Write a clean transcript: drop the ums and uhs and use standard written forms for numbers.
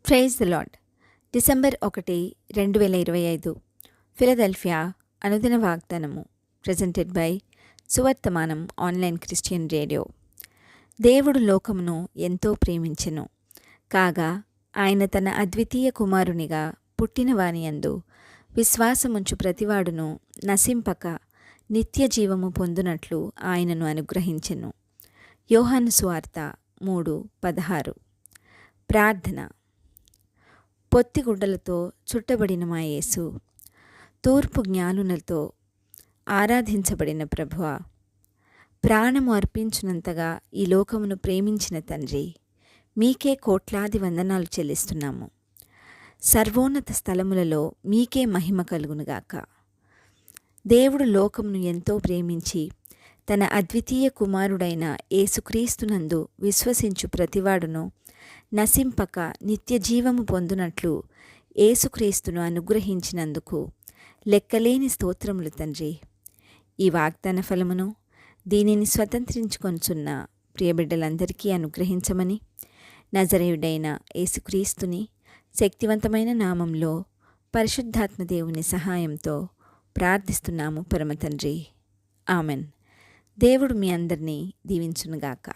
Praise the lord. December 1, 2025 Philadelphia అనుదిన వాగ్దానము presented by Suvarthamanam online Christian radio. దేవుడు లోకమును ఎంతో ప్రేమించెను, కాగా ఆయన తన అద్వితీయ కుమారునిగా పుట్టిన వానియందు విశ్వాసముంచు ప్రతివాడును నశింపక నిత్య జీవము పొందునట్లు ఆయనను అనుగ్రహించెను. యోహాను సువార్త 3:16. ప్రార్థన. పొత్తిగుడ్డలతో చుట్టబడిన మా యేసు, తూర్పు జ్ఞానులతో ఆరాధించబడిన ప్రభువా, ప్రాణము అర్పించునంతగా ఈ లోకమును ప్రేమించిన తండ్రి, మీకే కోట్లాది వందనాలు చెల్లిస్తున్నాము. సర్వోన్నత స్థలములలో మీకే మహిమ కలుగునుగాక. దేవుడు లోకమును ఎంతో ప్రేమించి తన అద్వితీయ కుమారుడైన యేసుక్రీస్తునందు విశ్వసించు ప్రతివాడును నశింపక నిత్య జీవము పొందునట్లు యేసుక్రీస్తును అనుగ్రహించినందుకు లెక్కలేని స్తోత్రములు తండ్రి. ఈ వాగ్దాన ఫలమును దీనిని స్వతంత్రించుకొనుచున్న ప్రియబిడ్డలందరికీ అనుగ్రహించమని నజరేయుడైన యేసుక్రీస్తుని శక్తివంతమైన నామంలో పరిశుద్ధాత్మ దేవుని సహాయంతో ప్రార్థిస్తున్నాము పరమ తండ్రి. ఆమెన్. దేవుడు మీ అందరినీ దీవించునుగాక.